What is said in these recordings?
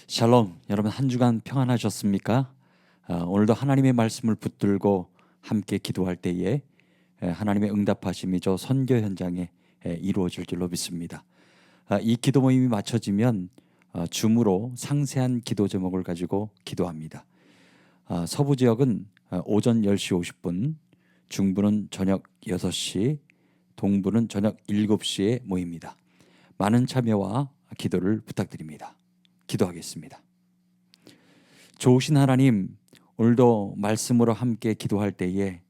샬롬, 여러분 한 주간 평안하셨습니까? 오늘도 하나님의 말씀을 붙들고 함께 기도할 때에 하나님의 응답하심이 저 선교 현장에 이루어질 줄로 믿습니다. 이 기도 모임이 마쳐지면 줌으로 상세한 기도 제목을 가지고 기도합니다. 서부 지역은 오전 10시 50분, 중부는 저녁 6시, 동부는 저녁 7시에 모입니다. 많은 참여와 기도를 부탁드립니다. 기도하겠습니다. 좋으신 하나님, 오늘도 말씀으로 함께 기도할 때에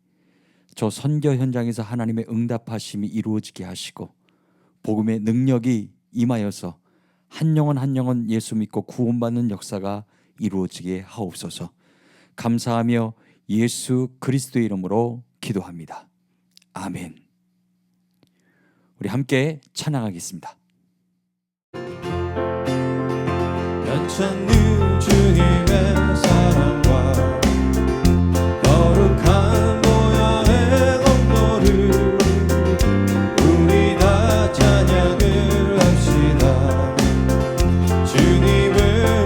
저 선교 현장에서 하나님의 응답하심이 이루어지게 하시고 복음의 능력이 임하여서 한 영혼 한 영혼 예수 믿고 구원받는 역사가 이루어지게 하옵소서. 감사하며 예수 그리스도의 이름으로 기도합니다. 아멘. 우리 함께 찬양하겠습니다. 찾는 주님의 사랑과 거룩한 보혈의 공로를 우리 다 찬양을 합시다. 주님을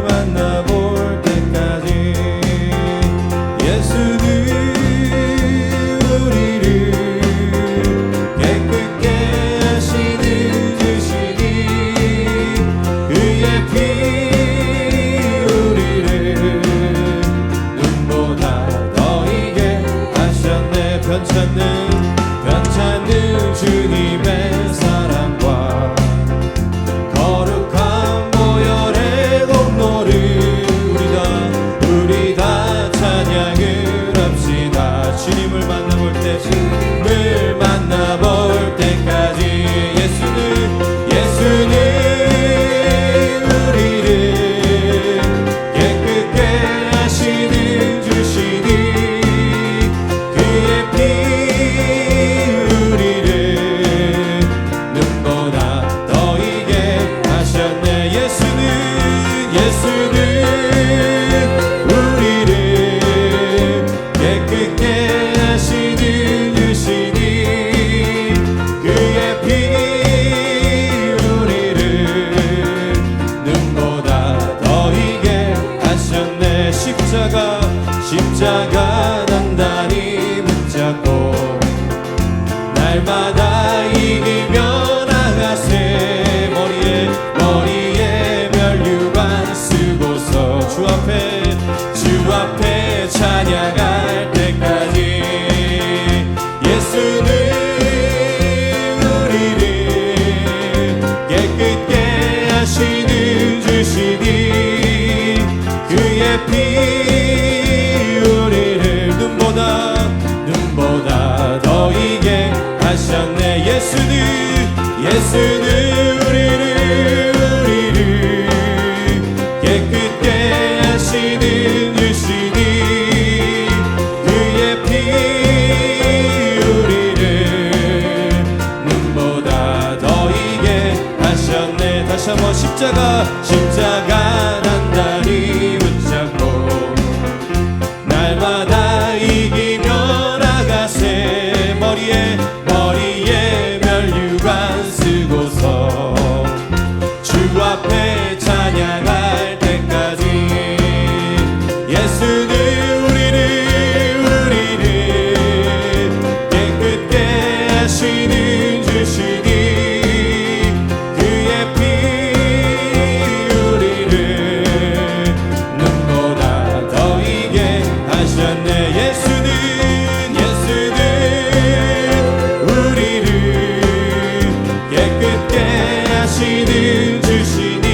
만나볼 때까지 예수는 우리를 깨끗게 하시는 주시니 그의 피 변찮는 주님의 사랑과 거룩한 보혈의 공로를 우리 다 찬양을 합시다. 주님을 만나볼 때까지 예수는 우리를 깨끗게 하시는 주시니 그의 피 십자가 단단히 붙잡고 날마다 이기며 나가세. 머리에 면류관 쓰고서 주 앞에 찬양할 때까지 예수는 우리를 깨끗게 하시는 주시니 그의 피 눈보다 더 이게 하셨네. 예수는 우리를 깨끗게 하시는 주시니 그의 피 우리를 눈보다 더 이게 하셨네. 다시 한번 십자가 단단히 붙잡고 날마다 이기며 나가세. 머리에 면류관 쓰고서 주 앞에 찬양할 때까지 예수는 우리를 깨끗게 하시는 주시니 그의 피 우리를 눈보다 더 이게 하셨네. 예수는 우리를 깨끗게 하시는 주시니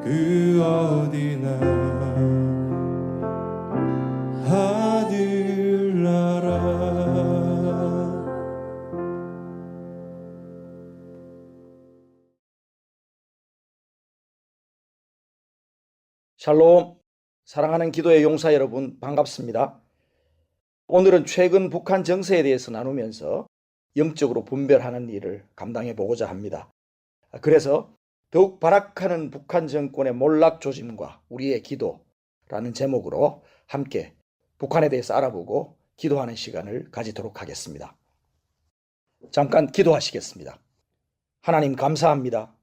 그 어디나 하늘나라. 샬롬, 사랑하는 기도의 용사 여러분, 반갑습니다. 오늘은 최근 북한 정세에 대해서 나누면서 영적으로 분별하는 일을 감당해 보고자 합니다. 그래서 더욱 발악하는 북한 정권의 몰락 조짐과 우리의 기도라는 제목으로 함께 북한에 대해서 알아보고 기도하는 시간을 가지도록 하겠습니다. 잠깐 기도하시겠습니다. 하나님 감사합니다.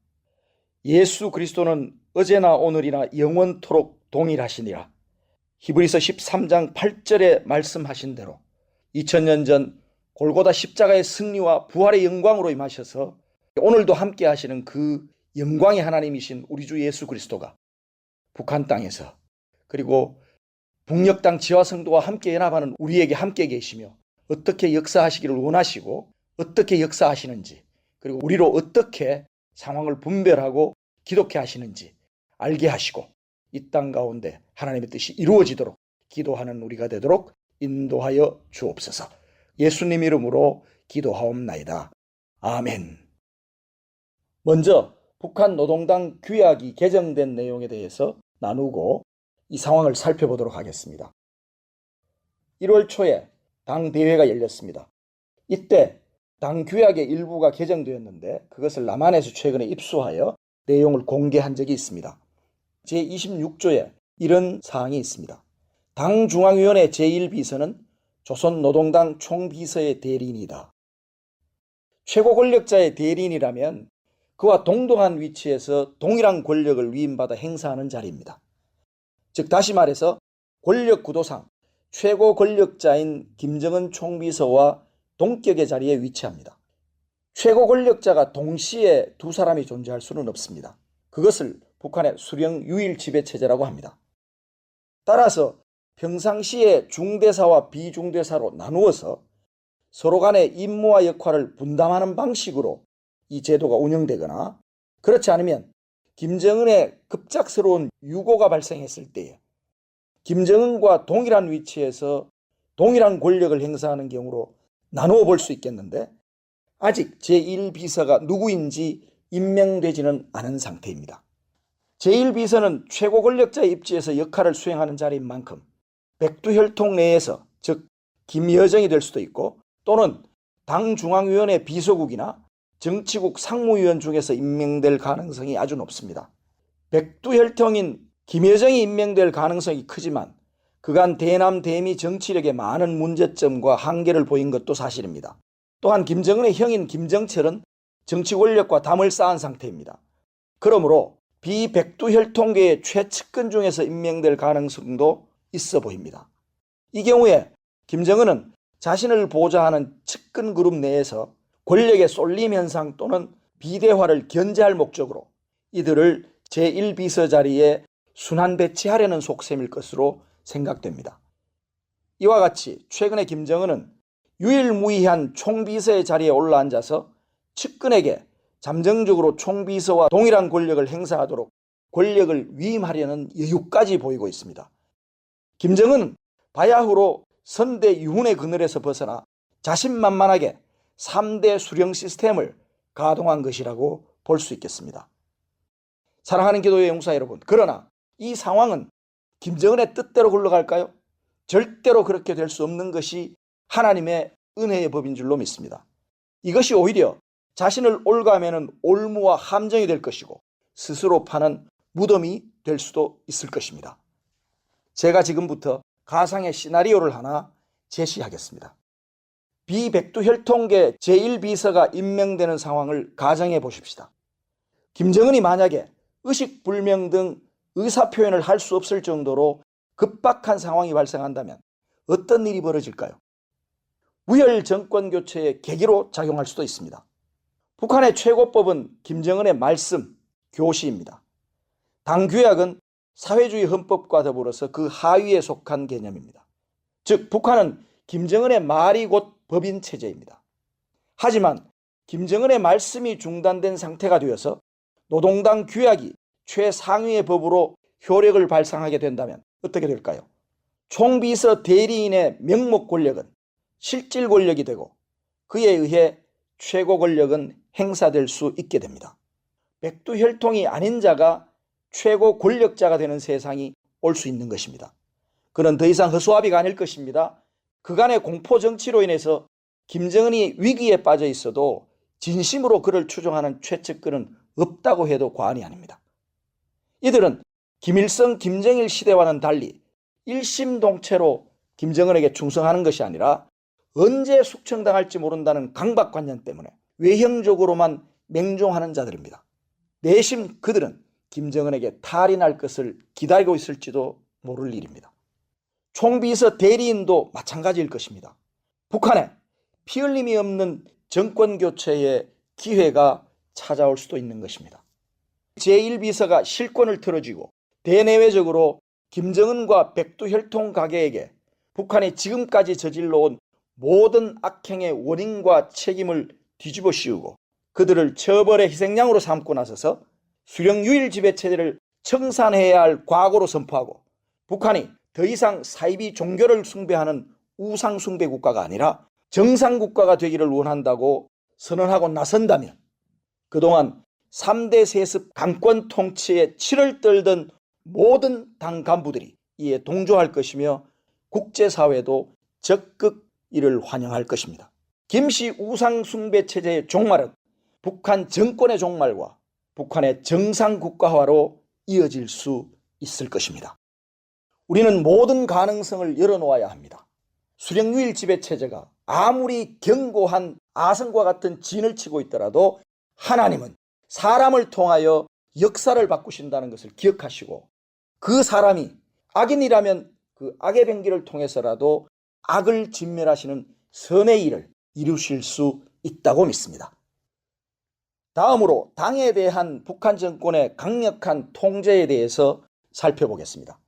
예수 그리스도는 어제나 오늘이나 영원토록 동일하시니라. 히브리서 13장 8절에 말씀하신 대로 2000년 전 골고다 십자가의 승리와 부활의 영광으로 임하셔서 오늘도 함께 하시는 그 영광의 하나님이신 우리 주 예수 그리스도가 북한 땅에서 그리고 북녘 땅 지화 성도와 함께 연합하는 우리에게 함께 계시며 어떻게 역사하시기를 원하시고 어떻게 역사하시는지 그리고 우리로 어떻게 상황을 분별하고 기독해 하시는지 알게 하시고 이 땅 가운데 하나님의 뜻이 이루어지도록 기도하는 우리가 되도록 인도하여 주옵소서. 예수님 이름으로 기도하옵나이다. 아멘. 먼저 북한 노동당 규약이 개정된 내용에 대해서 나누고 이 상황을 살펴보도록 하겠습니다. 1월 초에 당 대회가 열렸습니다. 이때 당 규약의 일부가 개정되었는데 그것을 남한에서 최근에 입수하여 내용을 공개한 적이 있습니다. 제26조에 이런 사항이 있습니다. 당 중앙위원회 제1비서는 조선노동당 총비서의 대리인이다. 최고 권력자의 대리인이라면 그와 동등한 위치에서 동일한 권력을 위임받아 행사하는 자리입니다. 즉 다시 말해서 권력 구도상 최고 권력자인 김정은 총비서와 동격의 자리에 위치합니다. 최고 권력자가 동시에 두 사람이 존재할 수는 없습니다. 그것을 북한의 수령 유일 지배체제라고 합니다. 따라서 평상시에 중대사와 비중대사로 나누어서 서로 간의 임무와 역할을 분담하는 방식으로 이 제도가 운영되거나 그렇지 않으면 김정은의 급작스러운 유고가 발생했을 때에 김정은과 동일한 위치에서 동일한 권력을 행사하는 경우로 나누어 볼 수 있겠는데 아직 제1비서가 누구인지 임명되지는 않은 상태입니다. 제1비서는 최고 권력자의 입지에서 역할을 수행하는 자리인 만큼 백두혈통 내에서 즉 김여정이 될 수도 있고 또는 당 중앙위원회 비서국이나 정치국 상무위원 중에서 임명될 가능성이 아주 높습니다. 백두혈통인 김여정이 임명될 가능성이 크지만 그간 대남 대미 정치력에 많은 문제점과 한계를 보인 것도 사실입니다. 또한 김정은의 형인 김정철은 정치 권력과 담을 쌓은 상태입니다. 그러므로 비백두혈통계의 최측근 중에서 임명될 가능성도 있어 보입니다. 이 경우에 김정은은 자신을 보좌하는 측근 그룹 내에서 권력의 쏠림 현상 또는 비대화를 견제할 목적으로 이들을 제1비서 자리에 순환 배치하려는 속셈일 것으로 생각됩니다. 이와 같이 최근에 김정은은 유일무이한 총비서의 자리에 올라앉아서 측근에게 잠정적으로 총비서와 동일한 권력을 행사하도록 권력을 위임하려는 여유까지 보이고 있습니다. 김정은은 바야흐로 선대 유훈의 그늘에서 벗어나 자신만만하게 3대 수령 시스템을 가동한 것이라고 볼 수 있겠습니다. 사랑하는 기도의 용사 여러분, 그러나 이 상황은 김정은의 뜻대로 굴러갈까요? 절대로 그렇게 될 수 없는 것이 하나님의 은혜의 법인 줄로 믿습니다. 이것이 오히려 자신을 올가매는 올무와 함정이 될 것이고 스스로 파는 무덤이 될 수도 있을 것입니다. 제가 지금부터 가상의 시나리오를 하나 제시하겠습니다. 비백두혈통계 제1비서가 임명되는 상황을 가정해 보십시다. 김정은이 만약에 의식불명 등 의사표현을 할 수 없을 정도로 급박한 상황이 발생한다면 어떤 일이 벌어질까요? 무혈 정권 교체의 계기로 작용할 수도 있습니다. 북한의 최고법은 김정은의 말씀, 교시입니다. 당규약은 사회주의 헌법과 더불어서 그 하위에 속한 개념입니다. 즉 북한은 김정은의 말이 곧 법인 체제입니다. 하지만 김정은의 말씀이 중단된 상태가 되어서 노동당 규약이 최상위의 법으로 효력을 발상하게 된다면 어떻게 될까요? 총비서 대리인의 명목 권력은 실질 권력이 되고 그에 의해 최고 권력은 행사될 수 있게 됩니다. 백두혈통이 아닌 자가 최고 권력자가 되는 세상이 올 수 있는 것입니다. 그는 더 이상 허수아비가 아닐 것입니다. 그간의 공포 정치로 인해서 김정은이 위기에 빠져 있어도 진심으로 그를 추종하는 최측근은 없다고 해도 과언이 아닙니다. 이들은 김일성, 김정일 시대와는 달리 일심동체로 김정은에게 충성하는 것이 아니라 언제 숙청당할지 모른다는 강박관념 때문에 외형적으로만 맹종하는 자들입니다. 내심 그들은 김정은에게 탈이 날 것을 기다리고 있을지도 모를 일입니다. 총비서 대리인도 마찬가지일 것입니다. 북한에 피흘림이 없는 정권교체의 기회가 찾아올 수도 있는 것입니다. 제1비서가 실권을 틀어쥐고 대내외적으로 김정은과 백두혈통 가계에게 북한이 지금까지 저질러온 모든 악행의 원인과 책임을 뒤집어 씌우고 그들을 처벌의 희생양으로 삼고 나서서 수령유일 지배체제를 청산해야 할 과거로 선포하고 북한이 더 이상 사이비 종교를 숭배하는 우상숭배 국가가 아니라 정상국가가 되기를 원한다고 선언하고 나선다면 그동안 3대 세습 강권 통치에 치를 떨던 모든 당 간부들이 이에 동조할 것이며 국제사회도 적극 이를 환영할 것입니다. 김씨 우상숭배 체제의 종말은 북한 정권의 종말과 북한의 정상국가화로 이어질 수 있을 것입니다. 우리는 모든 가능성을 열어놓아야 합니다. 수령유일 지배체제가 아무리 견고한 아성과 같은 진을 치고 있더라도 하나님은 사람을 통하여 역사를 바꾸신다는 것을 기억하시고 그 사람이 악인이라면 그 악의 병기를 통해서라도 악을 진멸하시는 선의 일을 이루실 수 있다고 믿습니다. 다음으로 당에 대한 북한 정권의 강력한 통제에 대해서 살펴보겠습니다.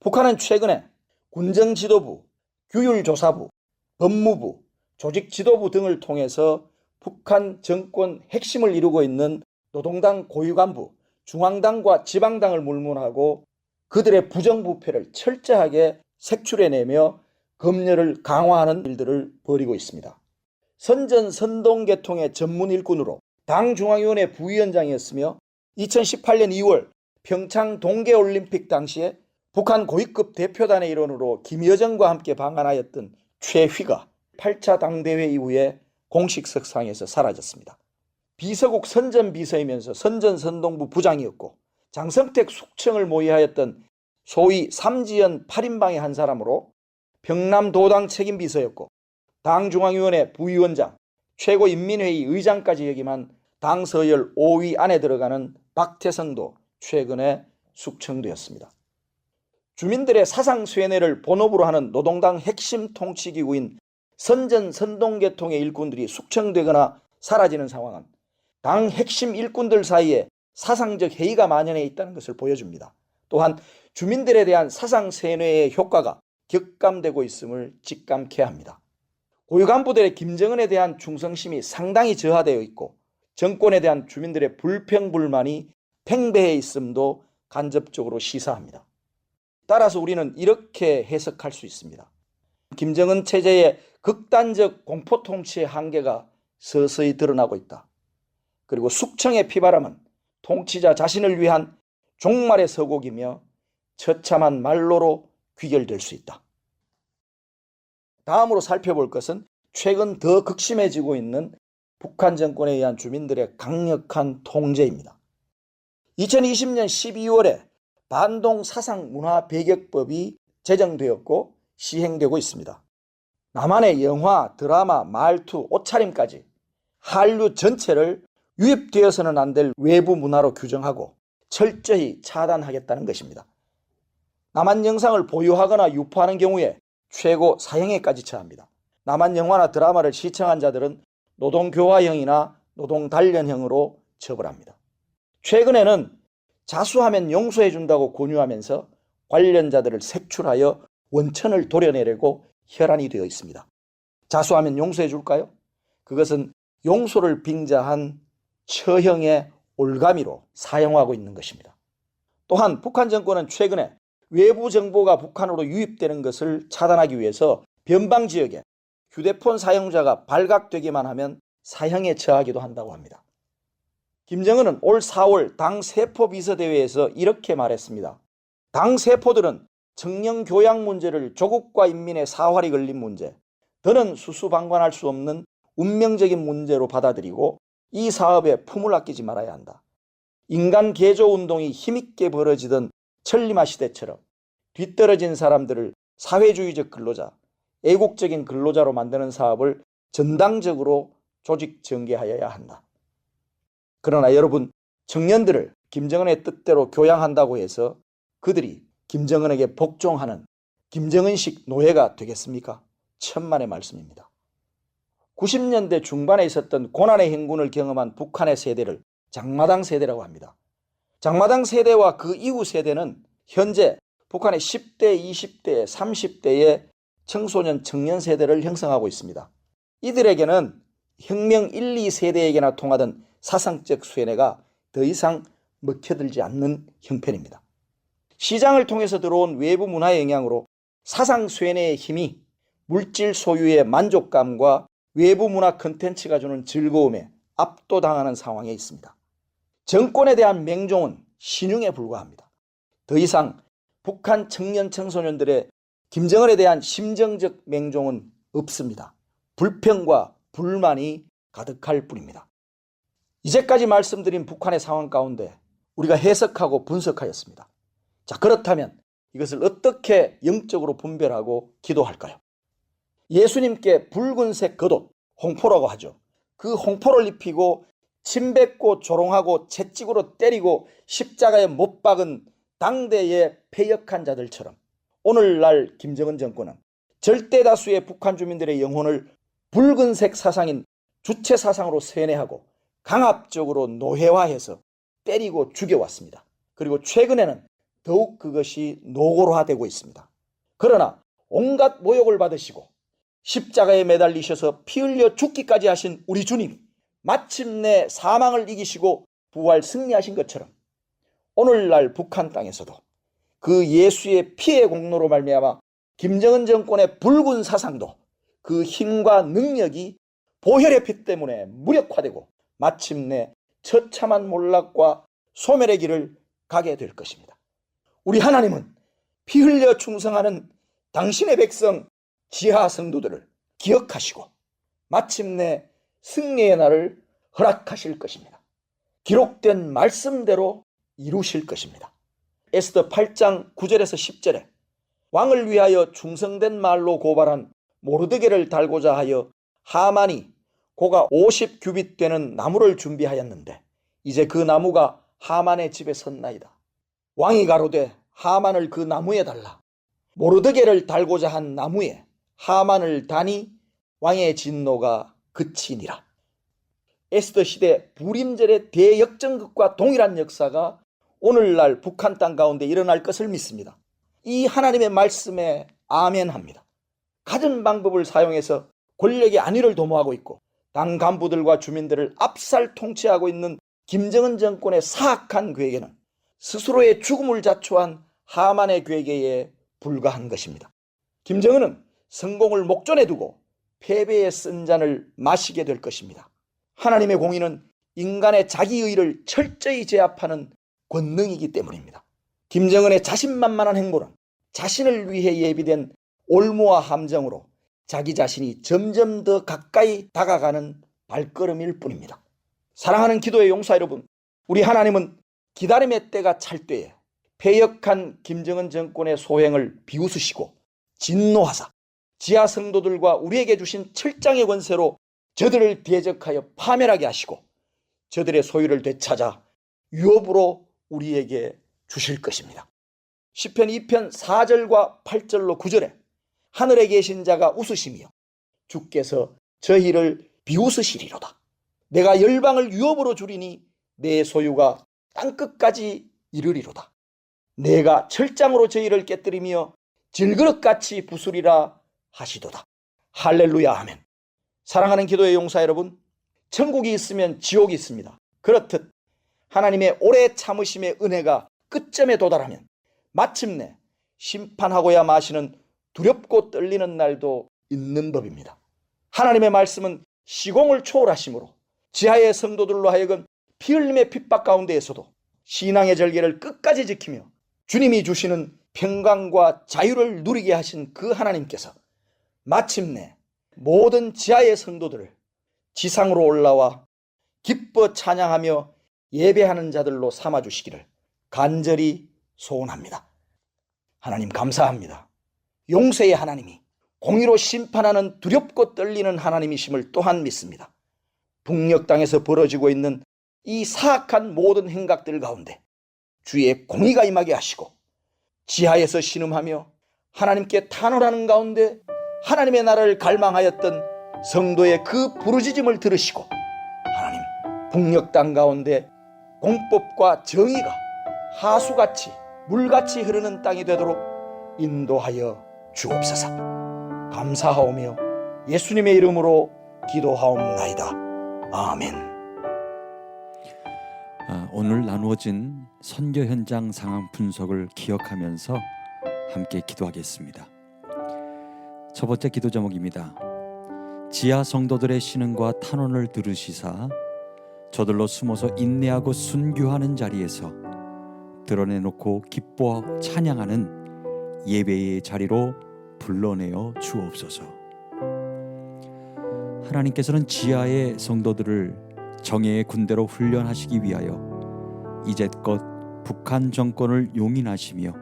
북한은 최근에 군정지도부, 규율조사부, 법무부, 조직지도부 등을 통해서 북한 정권 핵심을 이루고 있는 노동당 고위간부, 중앙당과 지방당을 물문하고 그들의 부정부패를 철저하게 색출해내며 검열을 강화하는 일들을 벌이고 있습니다. 선전선동계통의 전문 일꾼으로 당 중앙위원회 부위원장이었으며 2018년 2월 평창 동계올림픽 당시에 북한 고위급 대표단의 일원으로 김여정과 함께 방한하였던 최휘가 8차 당대회 이후에 공식 석상에서 사라졌습니다. 비서국 선전비서이면서 선전선동부 부장이었고 장성택 숙청을 모의하였던 소위 삼지연 8인방의 한 사람으로 평남도당 책임비서였고 당중앙위원회 부위원장, 최고인민회의 의장까지 역임한 당 서열 5위 안에 들어가는 박태성도 최근에 숙청되었습니다. 주민들의 사상쇠뇌를 본업으로 하는 노동당 핵심 통치기구인 선전선동계통의 일꾼들이 숙청되거나 사라지는 상황은 당 핵심 일꾼들 사이에 사상적 해이가 만연해 있다는 것을 보여줍니다. 또한 주민들에 대한 사상세뇌의 효과가 격감되고 있음을 직감케 합니다. 고위간부들의 김정은에 대한 충성심이 상당히 저하되어 있고 정권에 대한 주민들의 불평불만이 팽배해 있음도 간접적으로 시사합니다. 따라서 우리는 이렇게 해석할 수 있습니다. 김정은 체제의 극단적 공포통치의 한계가 서서히 드러나고 있다. 그리고 숙청의 피바람은 통치자 자신을 위한 종말의 서곡이며 처참한 말로로 귀결될 수 있다. 다음으로 살펴볼 것은 최근 더 극심해지고 있는 북한 정권에 의한 주민들의 강력한 통제입니다. 2020년 12월에 반동 사상 문화 배격법이 제정되었고 시행되고 있습니다. 남한의 영화, 드라마, 말투, 옷차림까지 한류 전체를 유입되어서는 안 될 외부 문화로 규정하고 철저히 차단하겠다는 것입니다. 남한 영상을 보유하거나 유포하는 경우에 최고 사형에까지 처합니다. 남한 영화나 드라마를 시청한 자들은 노동교화형이나 노동단련형으로 처벌합니다. 최근에는 자수하면 용서해준다고 권유하면서 관련자들을 색출하여 원천을 도려내려고 혈안이 되어 있습니다. 자수하면 용서해줄까요? 그것은 용서를 빙자한 처형의 올가미로 사용하고 있는 것입니다. 또한 북한 정권은 최근에 외부 정보가 북한으로 유입되는 것을 차단하기 위해서 변방 지역에 휴대폰 사용자가 발각되기만 하면 사형에 처하기도 한다고 합니다. 김정은은 올 4월 당 세포 비서대회에서 이렇게 말했습니다. 당 세포들은 청년 교양 문제를 조국과 인민의 사활이 걸린 문제, 더는 수수방관할 수 없는 운명적인 문제로 받아들이고 이 사업에 품을 아끼지 말아야 한다. 인간 개조 운동이 힘있게 벌어지던 천리마 시대처럼 뒤떨어진 사람들을 사회주의적 근로자, 애국적인 근로자로 만드는 사업을 전당적으로 조직 전개하여야 한다. 그러나 여러분, 청년들을 김정은의 뜻대로 교양한다고 해서 그들이 김정은에게 복종하는 김정은식 노예가 되겠습니까? 천만의 말씀입니다. 90년대 중반에 있었던 고난의 행군을 경험한 북한의 세대를 장마당 세대라고 합니다. 장마당 세대와 그 이후 세대는 현재 북한의 10대, 20대, 30대의 청소년, 청년 세대를 형성하고 있습니다. 이들에게는 혁명 1, 2세대에게나 통하던 사상적 쇠뇌가 더 이상 먹혀들지 않는 형편입니다. 시장을 통해서 들어온 외부 문화의 영향으로 사상 쇠뇌의 힘이 물질 소유의 만족감과 외부 문화 콘텐츠가 주는 즐거움에 압도당하는 상황에 있습니다. 정권에 대한 맹종은 신용에 불과합니다. 더 이상 북한 청년 청소년들의 김정은에 대한 심정적 맹종은 없습니다. 불평과 불만이 가득할 뿐입니다. 이제까지 말씀드린 북한의 상황 가운데 우리가 해석하고 분석하였습니다. 자, 그렇다면 이것을 어떻게 영적으로 분별하고 기도할까요? 예수님께 붉은색 겉옷, 홍포라고 하죠. 그 홍포를 입히고 침뱉고 조롱하고 채찍으로 때리고 십자가에 못 박은 당대의 패역한 자들처럼 오늘날 김정은 정권은 절대 다수의 북한 주민들의 영혼을 붉은색 사상인 주체 사상으로 세뇌하고 강압적으로 노예화해서 때리고 죽여왔습니다. 그리고 최근에는 더욱 그것이 노골화되고 있습니다. 그러나 온갖 모욕을 받으시고 십자가에 매달리셔서 피 흘려 죽기까지 하신 우리 주님이 마침내 사망을 이기시고 부활 승리하신 것처럼 오늘날 북한 땅에서도 그 예수의 피의 공로로 말미암아 김정은 정권의 붉은 사상도 그 힘과 능력이 보혈의 피 때문에 무력화되고 마침내 처참한 몰락과 소멸의 길을 가게 될 것입니다. 우리 하나님은 피 흘려 충성하는 당신의 백성 지하 성도들을 기억하시고 마침내 승리의 날을 허락하실 것입니다. 기록된 말씀대로 이루실 것입니다. 에스더 8장 9절에서 10절에 왕을 위하여 충성된 말로 고발한 모르드게를 달고자 하여 하만이 고가 50규빗 되는 나무를 준비하였는데 이제 그 나무가 하만의 집에 섰나이다. 왕이 가로되 하만을 그 나무에 달라. 모르드게를 달고자 한 나무에 하만을 다니 왕의 진노가 그치니라. 에스더 시대 불임절의 대역전극과 동일한 역사가 오늘날 북한 땅 가운데 일어날 것을 믿습니다. 이 하나님의 말씀에 아멘합니다. 갖은 방법을 사용해서 권력의 안위를 도모하고 있고 당 간부들과 주민들을 압살 통치하고 있는 김정은 정권의 사악한 계획에는 스스로의 죽음을 자초한 하만의 괴계에 불과한 것입니다. 김정은은 성공을 목전에 두고 패배의 쓴 잔을 마시게 될 것입니다. 하나님의 공의는 인간의 자기의를 철저히 제압하는 권능이기 때문입니다. 김정은의 자신만만한 행보는 자신을 위해 예비된 올무와 함정으로 자기 자신이 점점 더 가까이 다가가는 발걸음일 뿐입니다. 사랑하는 기도의 용사 여러분, 우리 하나님은 기다림의 때가 찰 때에 패역한 김정은 정권의 소행을 비웃으시고 진노하사 지하 성도들과 우리에게 주신 철장의 권세로 저들을 대적하여 파멸하게 하시고 저들의 소유를 되찾아 유업으로 우리에게 주실 것입니다. 시편 2편 4절과 8절로 9절에 하늘에 계신 자가 웃으시며 주께서 저희를 비웃으시리로다. 내가 열방을 유업으로 주리니 내 소유가 땅끝까지 이르리로다. 내가 철장으로 저희를 깨뜨리며 질그릇같이 부수리라 하시도다. 할렐루야 아멘. 사랑하는 기도의 용사 여러분, 천국이 있으면 지옥이 있습니다. 그렇듯 하나님의 오래 참으심의 은혜가 끝점에 도달하면 마침내 심판하고야 마시는 두렵고 떨리는 날도 있는 법입니다. 하나님의 말씀은 시공을 초월하심으로 지하의 성도들로 하여금 피 흘림의 핍박 가운데에서도 신앙의 절개를 끝까지 지키며 주님이 주시는 평강과 자유를 누리게 하신 그 하나님께서 마침내 모든 지하의 성도들을 지상으로 올라와 기뻐 찬양하며 예배하는 자들로 삼아주시기를 간절히 소원합니다. 하나님 감사합니다. 용서의 하나님이 공의로 심판하는 두렵고 떨리는 하나님이심을 또한 믿습니다. 북녘 땅에서 벌어지고 있는 이 사악한 모든 행각들 가운데 주의 공의가 임하게 하시고 지하에서 신음하며 하나님께 탄원하는 가운데 하나님의 나라를 갈망하였던 성도의 그 부르짖음을 들으시고 하나님 북녘 땅 가운데 공법과 정의가 하수같이 물같이 흐르는 땅이 되도록 인도하여 주옵소서. 감사하오며 예수님의 이름으로 기도하옵나이다. 아멘. 오늘 나누어진 선교 현장 상황 분석을 기억하면서 함께 기도하겠습니다. 첫 번째 기도 제목입니다. 지하 성도들의 신음과 탄원을 들으시사 저들로 숨어서 인내하고 순교하는 자리에서 드러내놓고 기뻐 찬양하는 예배의 자리로 불러내어 주옵소서. 하나님께서는 지하의 성도들을 정예의 군대로 훈련하시기 위하여 이제껏 북한 정권을 용인하시며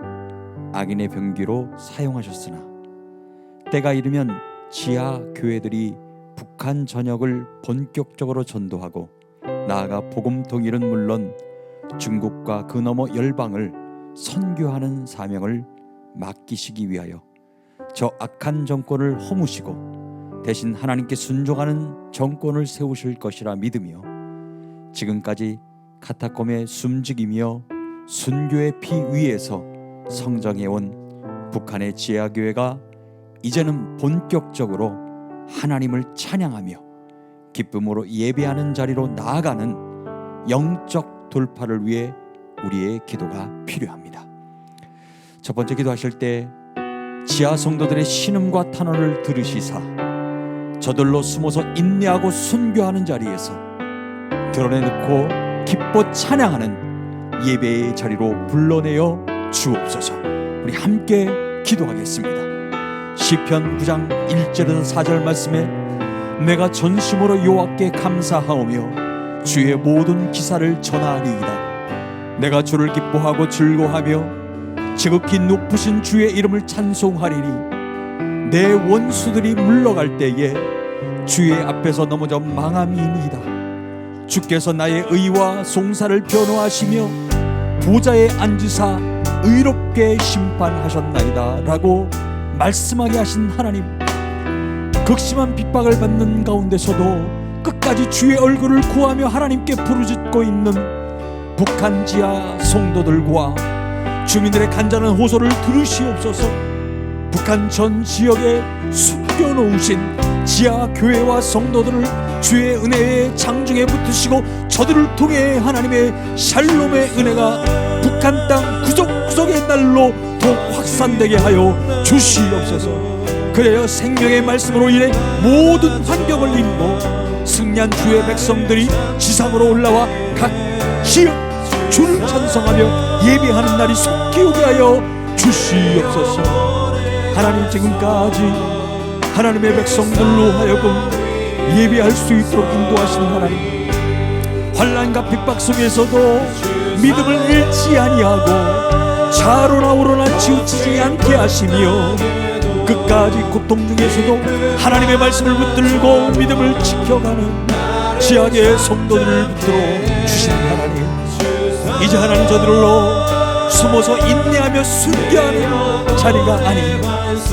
악인의 병기로 사용하셨으나 때가 이르면 지하 교회들이 북한 전역을 본격적으로 전도하고 나아가 복음 통일은 물론 중국과 그 너머 열방을 선교하는 사명을 맡기시기 위하여 저 악한 정권을 허무시고 대신 하나님께 순종하는 정권을 세우실 것이라 믿으며 지금까지 카타콤에 숨죽이며 순교의 피 위에서 성장해온 북한의 지하교회가 이제는 본격적으로 하나님을 찬양하며 기쁨으로 예배하는 자리로 나아가는 영적 돌파를 위해 우리의 기도가 필요합니다. 첫 번째 기도하실 때 지하 성도들의 신음과 탄원을 들으시사 저들로 숨어서 인내하고 순교하는 자리에서 드러내놓고 기뻐 찬양하는 예배의 자리로 불러내어 주옵소서. 우리 함께 기도하겠습니다. 시편 9장 1절에서 4절 말씀에 내가 전심으로 여호와께 감사하오며 주의 모든 기사를 전하리이다. 내가 주를 기뻐하고 즐거워하며 지극히 높으신 주의 이름을 찬송하리니 내 원수들이 물러갈 때에 주의 앞에서 넘어져 망함이니이다. 주께서 나의 의와 송사를 변호하시며 보좌에 앉으사 의롭게 심판하셨나이다 라고 말씀하게 하신 하나님, 극심한 핍박을 받는 가운데서도 끝까지 주의 얼굴을 구하며 하나님께 부르짖고 있는 북한 지하 성도들과 주민들의 간절한 호소를 들으시옵소서. 북한 전 지역에 숨겨놓으신 지하 교회와 성도들을 주의 은혜의 장중에 붙으시고 저들을 통해 하나님의 샬롬의 은혜가 북한 땅 구석구석의 날로 더욱 확산되게 하여 주시옵소서. 그래야 생명의 말씀으로 인해 모든 환경을 인도 승리한 주의 백성들이 지상으로 올라와 각 지역 주를 찬송하며 예배하는 날이 속히 오게 하여 주시옵소서. 하나님, 지금까지 하나님의 백성들로 하여금 예배할 수 있도록 인도하신 하나님, 환난과 핍박 속에서도 믿음을 잃지 아니하고 좌로나 우로나 치우치지 않게 하시며 끝까지 고통 중에서도 하나님의 말씀을 붙들고 믿음을 지켜가는 지하의 성도들을 붙들어 주신 하나님, 이제 하나님 저들로 숨어서 인내하며 순교하는 자리가 아닌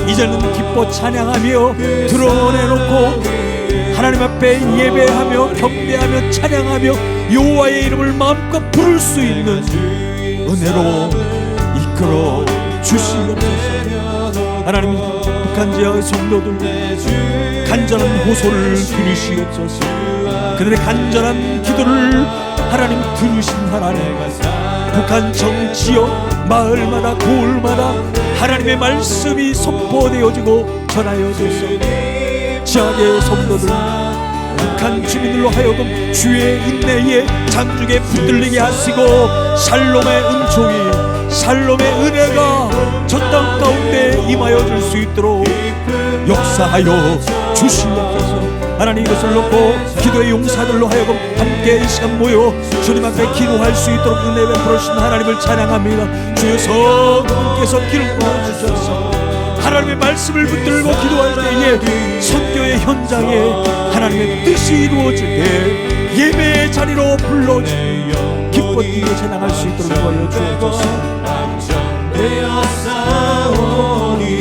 이제는 기뻐 찬양하며 드러내놓고 하나님 앞에 예배하며 경배하며 찬양하며 여호와의 이름을 마음껏 부를 수 있는 은혜로 이끌어 주시옵소서. 하나님, 북한 지하의 성도들 간절한 호소를 들으시옵소서. 그들의 간절한 기도를 하나님 들으신 하나님, 북한 정치여 마을마다 고을마다 하나님의 말씀이 선포되어지고 전하여져서 지하계 성도들 북한 주민들로 하여금 주의 인내에 장중에 붙들리게 하시고 샬롬의 은총이 샬롬의 은혜가 저 땅 가운데 임하여 줄 수 있도록 역사하여 주시옵소서. 하나님, 이것을 놓고 기도의 용사들로 하여금 함께 이 시간 모여 주님 앞에 기도할 수 있도록 은혜 베풀어 주신 하나님을 찬양합니다. 주여, 성도님께서 기름 부어주셔서 하나님의 말씀을 붙들고 기도할 때에 선교의 현장에 하나님의 뜻이 이루어질 때 예배의 자리로 불러주며 기뻐 찬양할 수 있도록 도와여 주옵소서. 되어 싸우니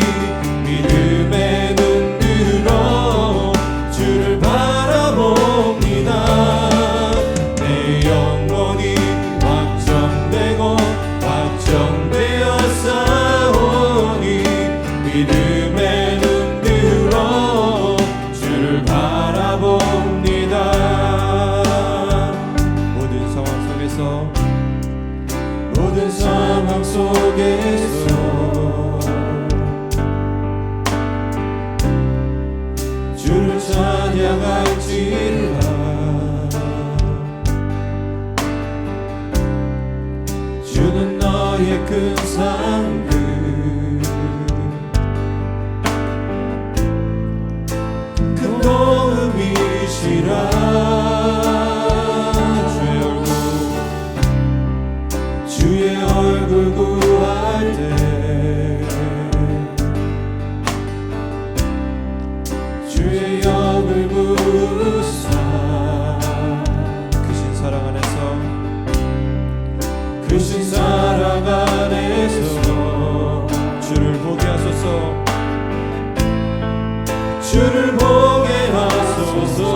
믿음의 눈 들어 주를 바라봅니다. 내 영혼이 확정되고 확정되어 싸우니 믿음의 눈 들어 주를 바라봅니다. 모든 상황 속에서 주를 찬양할지라. 주는 너의 큰 상급 큰 도움이시라. 주의 얼굴 구할 때 주의 영을 부으사 크신 사랑 안에서 크신 사랑 안에서 주를 보게 하소서. 주를 보게 하소서.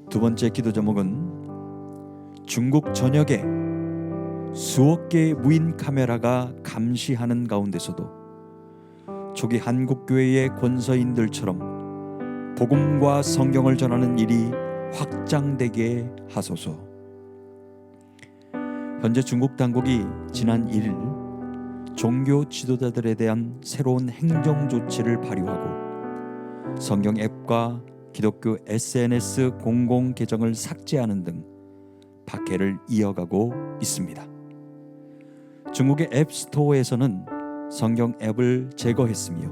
두 번째 기도 제목은 중국 전역에 수억 개의 무인 카메라가 감시하는 가운데서도 초기 한국교회의 권서인들처럼 복음과 성경을 전하는 일이 확장되게 하소서. 현재 중국 당국이 지난 1일 종교 지도자들에 대한 새로운 행정 조치를 발효하고 성경 앱과 기독교 SNS 공공 계정을 삭제하는 등 박해를 이어가고 있습니다. 중국의 앱스토어에서는 성경 앱을 제거했으며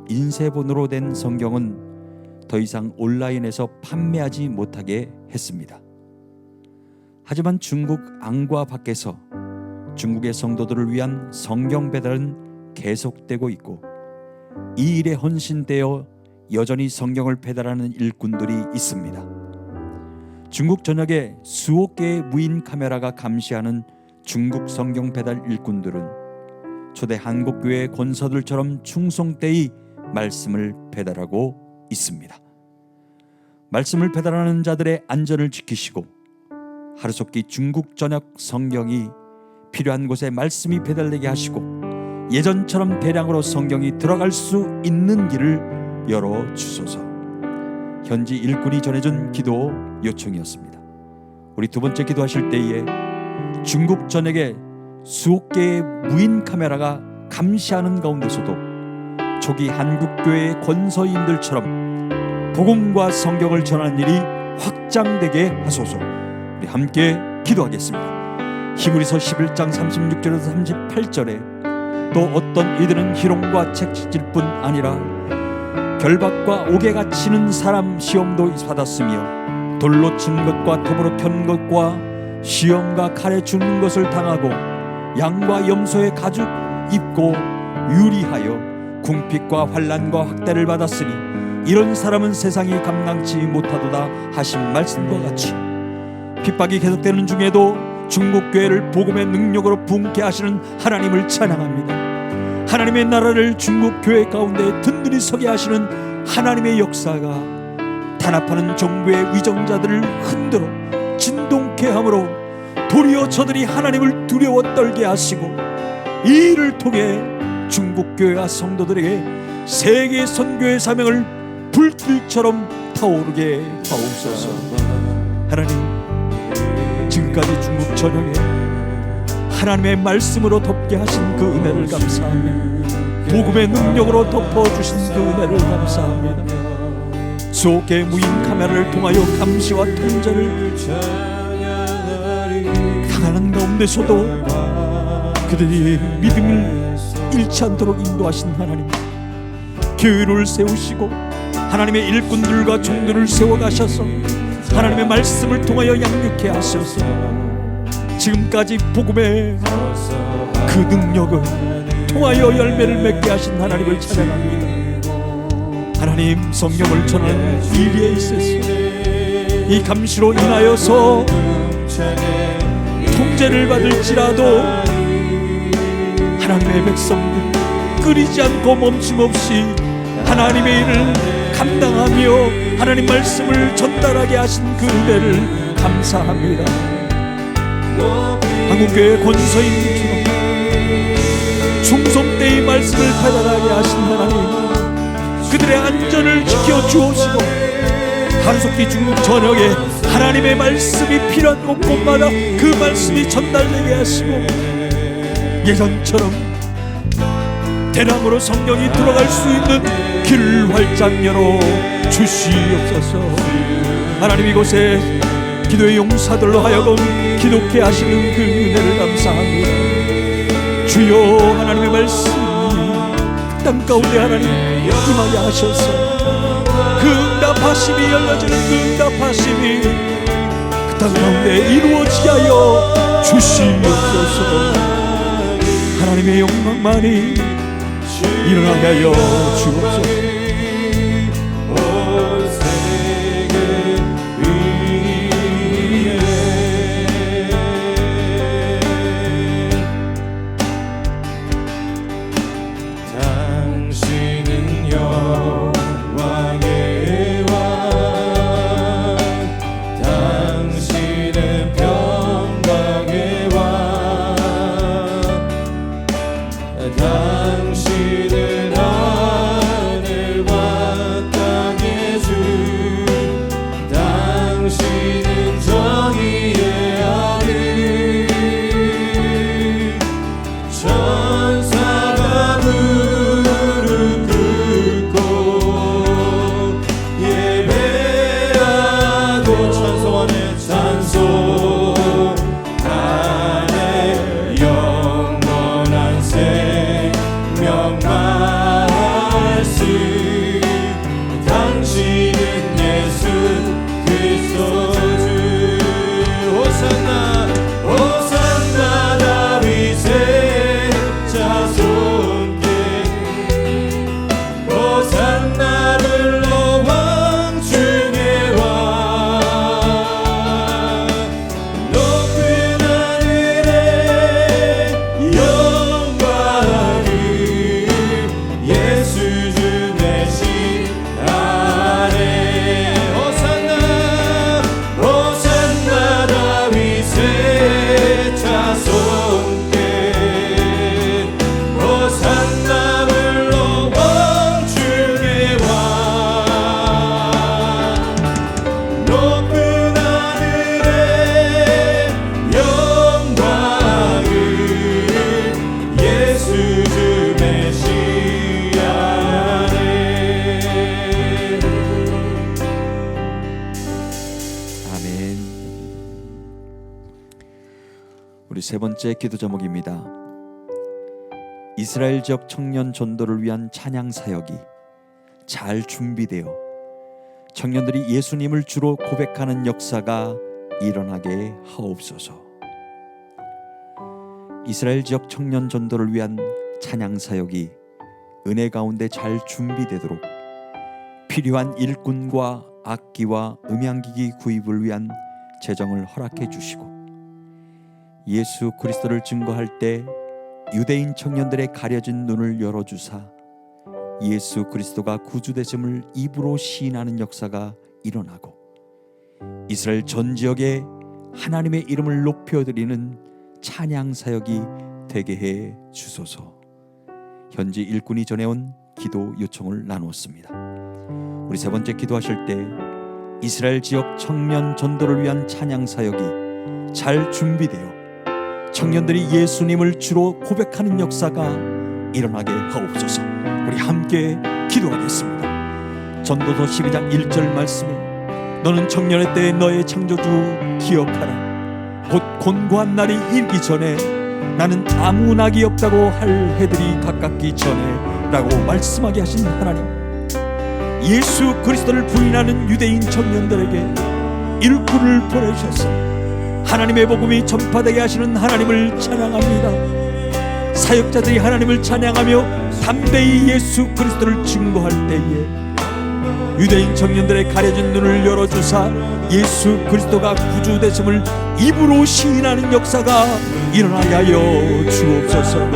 인쇄본으로 된 성경은 더 이상 온라인에서 판매하지 못하게 했습니다. 하지만 중국 안과 밖에서 중국의 성도들을 위한 성경 배달은 계속되고 있고 이 일에 헌신되어 여전히 성경을 배달하는 일꾼들이 있습니다. 중국 전역에 수억 개의 무인 카메라가 감시하는 중국 성경 배달 일꾼들은 초대 한국교회 권서들처럼 충성되이 말씀을 배달하고 있습니다. 말씀을 배달하는 자들의 안전을 지키시고 하루속히 중국 전역 성경이 필요한 곳에 말씀이 배달되게 하시고 예전처럼 대량으로 성경이 들어갈 수 있는 길을 열어주소서. 현지 일꾼이 전해준 기도 요청이었습니다. 우리 두 번째 기도하실 때에 중국 전역에 수억 개의 무인 카메라가 감시하는 가운데서도 초기 한국교회의 권서인들처럼 복음과 성경을 전하는 일이 확장되게 하소서. 우리 함께 기도하겠습니다. 히브리서 11장 36절에서 38절에 또 어떤 이들은 희롱과 채찍질 뿐 아니라 결박과 옥에가 치는 사람 시험도 받았으며 돌로 친 것과 톱으로 켠 것과 시험과 칼에 죽는 것을 당하고 양과 염소의 가죽 입고 유리하여 궁핍과 환난과 학대를 받았으니 이런 사람은 세상이 감당치 못하도다 하신 말씀과 같이 핍박이 계속되는 중에도 중국교회를 복음의 능력으로 부흥케 하시는 하나님을 찬양합니다. 하나님의 나라를 중국교회 가운데 든든히 서게 하시는 하나님의 역사가 탄압하는 정부의 위정자들을 흔들어 진동케 함으로 도리어 저들이 하나님을 두려워 떨게 하시고 이 일을 통해 중국교회와 성도들에게 세계 선교의 사명을 불길처럼 타오르게 하옵소서. 하나님, 지금까지 중국 전역에 하나님의 말씀으로 덮게 하신 그 은혜를 감사하며 복음의 능력으로 덮어주신 그 은혜를 감사합니다. 수옥의 무인 카메라를 통하여 감시와 통제를 당하는 가운데서도 그들이 믿음을 잃지 않도록 인도하신 하나님, 교회를 세우시고 하나님의 일꾼들과 종들을 세워가셔서 하나님의 말씀을 통하여 양육케 하셔서 지금까지 복음의 그 능력을 통하여 열매를 맺게 하신 하나님을 찬양합니다. 하나님, 성령을 전하는 일에 있어서 이 감시로 인하여서 통제를 받을지라도 하나님의 백성들 끊이지 않고 멈춤없이 하나님의 일을 감당하며 하나님 말씀을 전달하게 하신 그 은혜를 감사합니다. 한국교회 권서인들처럼 충성되이 말씀을 배달하게 하신 하나님, 그들의 안전을 지켜주옵시고 하루속히 중국 전역에 하나님의 말씀이 필요한 곳곳마다 그 말씀이 전달되게 하시고 예전처럼 대량으로 성령이 들어갈 수 있는 길을 활짝 열어 주시옵소서. 하나님, 이곳에 기도의 용사들로 하여금 기도케 하시는 그 은혜를 감사합니다. 주여, 하나님의 말씀이 땅 가운데 하나님 임하게 하셔서 그 응답하심이 열려지는 그 응답하심이 그 땅 가운데 이루어지게 하여 주시옵소서. 하나님의 영광만이 일어나게 하여 주옵소서. 당신은 하늘 세 번째 기도 제목입니다. 이스라엘 지역 청년 전도를 위한 찬양 사역이 잘 준비되어 청년들이 예수님을 주로 고백하는 역사가 일어나게 하옵소서. 이스라엘 지역 청년 전도를 위한 찬양 사역이 은혜 가운데 잘 준비되도록 필요한 일꾼과 악기와 음향기기 구입을 위한 재정을 허락해 주시고, 예수 그리스도를 증거할 때 유대인 청년들의 가려진 눈을 열어주사 예수 그리스도가 구주되심을 입으로 시인하는 역사가 일어나고, 이스라엘 전 지역에 하나님의 이름을 높여드리는 찬양 사역이 되게 해 주소서. 현지 일꾼이 전해온 기도 요청을 나누었습니다. 우리 세 번째 기도하실 때 이스라엘 지역 청년 전도를 위한 찬양 사역이 잘 준비되어 청년들이 예수님을 주로 고백하는 역사가 일어나게 하옵소서. 우리 함께 기도하겠습니다. 전도서 12장 1절 말씀에 너는 청년의 때에 너의 창조주 기억하라. 곧 곤고한 날이 일기 전에 나는 아무 낙이 없다고 할 해들이 가깝기 전에 라고 말씀하게 하신 하나님, 예수 그리스도를 부인하는 유대인 청년들에게 일꾼을 보내셔서 하나님의 복음이 전파되게 하시는 하나님을 찬양합니다. 사역자들이 하나님을 찬양하며 담대히 예수 그리스도를 증거할 때에 유대인 청년들의 가려진 눈을 열어주사 예수 그리스도가 구주되심을 입으로 시인하는 역사가 일어나게 하여 주옵소서.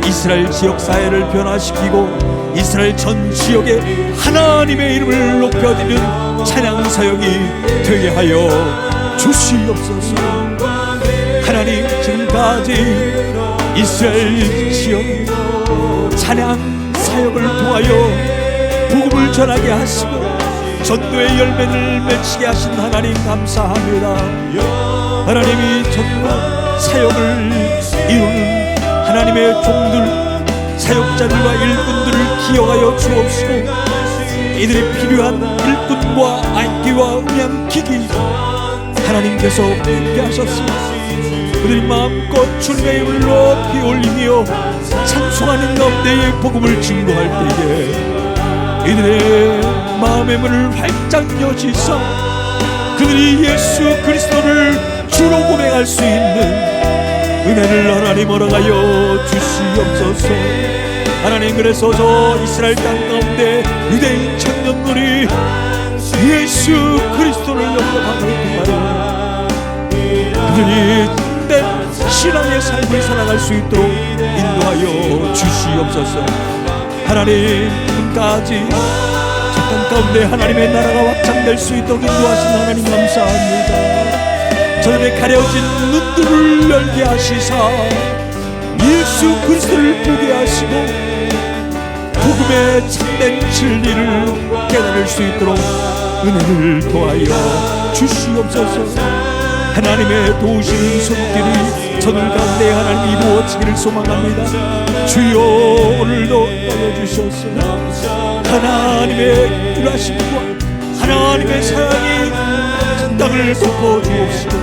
이스라엘 지역 사회를 변화시키고 이스라엘 전 지역에 하나님의 이름을 높여드리는 찬양 사역이 되게 하여 주시옵소서. 하나님, 지금까지 이스라엘 지역 찬양 사역을 통하여 복음을 전하게 하시고 전도의 열매를 맺히게 하신 하나님 감사합니다. 하나님이 전도 사역을 이루는 하나님의 종들, 사역자들과 일꾼들을 기억하여 주옵시고 이들이 필요한 일꾼과 악기와 음향기기 하나님께서 함께 하셨습니다. 그들이 마음껏 주님의 이름을 높이 올리며 찬송하는 가운데에 복음을 증거할 때에 이들의 마음의 문을 활짝 여시사 그들이 예수 그리스도를 주로 고백할 수 있는 은혜를 하나님 허락하여 주시옵소서. 하나님, 그래서 저 이스라엘 땅 가운데 유대인 청년들이 예수 그리스도를 영접하는 동안에 그들이 된 신앙의 삶을 살아갈 수 있도록 인도하여 주시옵소서. 하나님, 지금까지 저 땅 가운데 하나님의 나라가 확장될 수 있도록 인도하신 하나님 감사합니다. 저들의 가려진 눈들을 열게 하시사 예수 그리스도를 보게 하시고 복음의 참된 진리를 깨달을 수 있도록 은혜를 도하여 주시옵소서. 하나님의 도우시는 손길이 저들 가운데 하나님 이루어지기를 소망합니다. 주여, 오늘도 도와주셔서 하나님의 일하심과 하나님의 사랑이 전 땅을 덮어주옵시고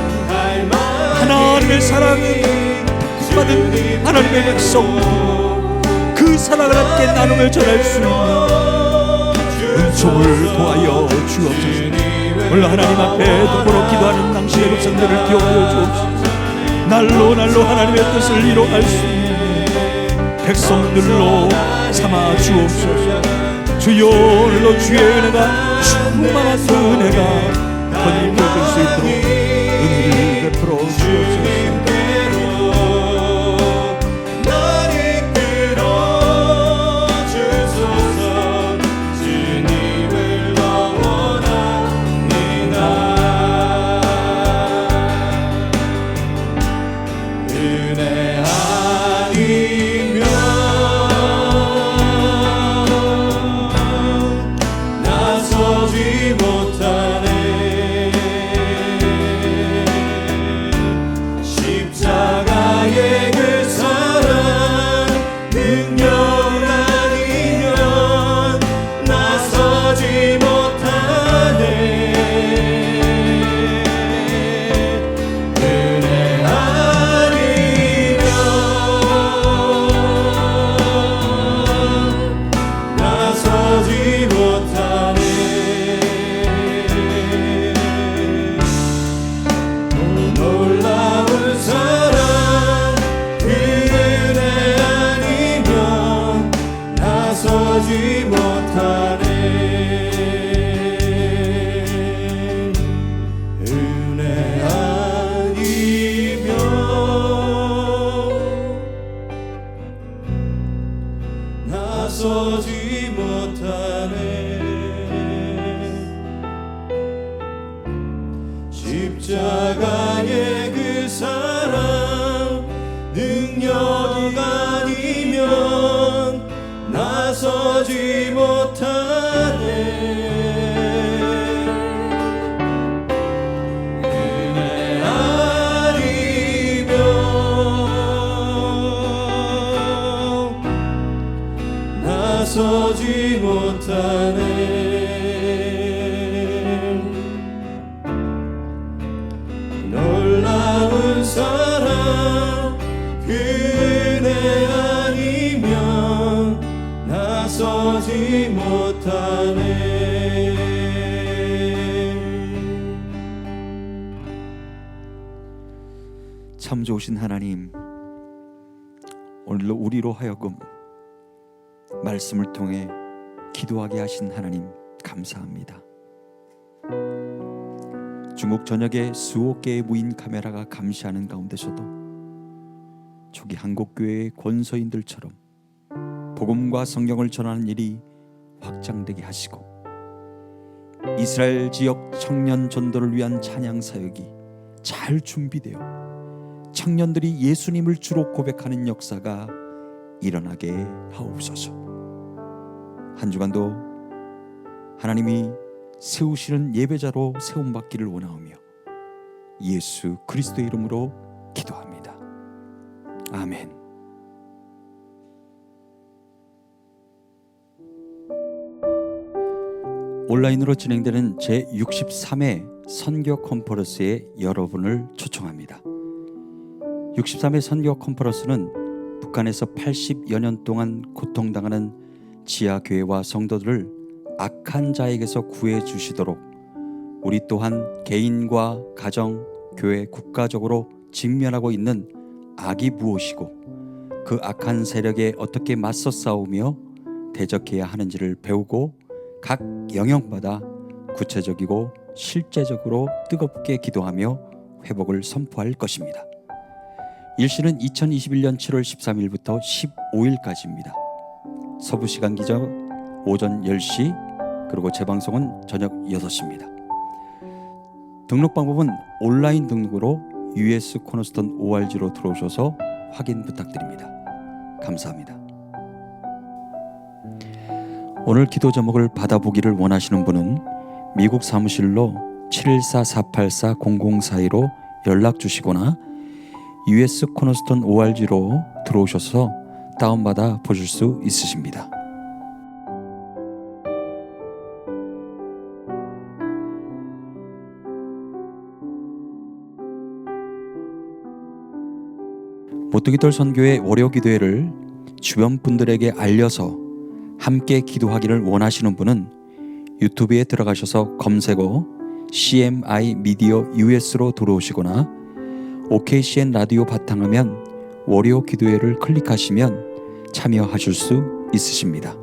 하나님의 사랑을 받은 하나님의 백성들 그 사랑을 함께 나누며 전할 수 있는 은총을 도하여 주옵소서. 오늘 하나님 앞에 더불어 기도하는 당신의 백성들을 기억하여 주옵소서. 날로 날로 하나님의 뜻을 이뤄갈 수 있는 백성들로 삼아 주옵소서. 주여, 오늘도 주의 은혜가 충만한 그 은혜가 번쩍일 수 있도록 은혜를 베풀어 주옵소서. 못하네 십자가의 그 사랑 능력이 아니면 나서지 못하네. 은혜 아니면 나서지 못하네. 놀라운 사랑 그네 아니면 나서지 못하네. 참 좋으신 하나님, 오늘로 우리로 하여금 말씀을 통해 기도하게 하신 하나님 감사합니다. 중국 전역에 수억 개의 무인 카메라가 감시하는 가운데서도 초기 한국교회의 권서인들처럼 복음과 성경을 전하는 일이 확장되게 하시고 이스라엘 지역 청년 전도를 위한 찬양 사역이 잘 준비되어 청년들이 예수님을 주로 고백하는 역사가 일어나게 하옵소서. 한 주간도 하나님이 세우시는 예배자로 세움받기를 원하오며 예수 그리스도의 이름으로 기도합니다. 아멘. 온라인으로 진행되는 제63회 선교 컨퍼런스에 여러분을 초청합니다. 63회 선교 컨퍼런스는 북한에서 80여 년 동안 고통당하는 지하교회와 성도들을 악한 자에게서 구해 주시도록 우리 또한 개인과 가정, 교회, 국가적으로 직면하고 있는 악이 무엇이고 그 악한 세력에 어떻게 맞서 싸우며 대적해야 하는지를 배우고 각 영역마다 구체적이고 실제적으로 뜨겁게 기도하며 회복을 선포할 것입니다. 일시는 2021년 7월 13일부터 15일까지입니다. 서부시간 기적 오전 10시 그리고 재방송은 저녁 6시입니다. 등록 방법은 온라인 등록으로 US 코너스톤 ORG로 들어오셔서 확인 부탁드립니다. 감사합니다. 오늘 기도 제목을 받아보기를 원하시는 분은 미국 사무실로 714-484-0042로 연락 주시거나 US 코너스톤 ORG로 들어오셔서 다운받아 보실 수 있으십니다. 모퉁이돌 선교회 월요 기도회를 주변 분들에게 알려서 함께 기도하기를 원하시는 분은 유튜브에 들어가셔서 검색어 CMI 미디어 US로 들어오시거나 OKCN 라디오 바탕화면 월요 기도회를 클릭하시면 참여하실 수 있으십니다.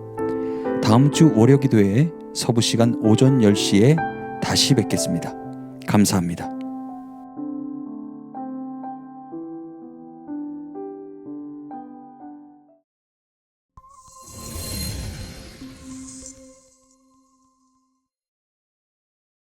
다음 주 월요 기도회 서부 시간 오전 10시에 다시 뵙겠습니다. 감사합니다.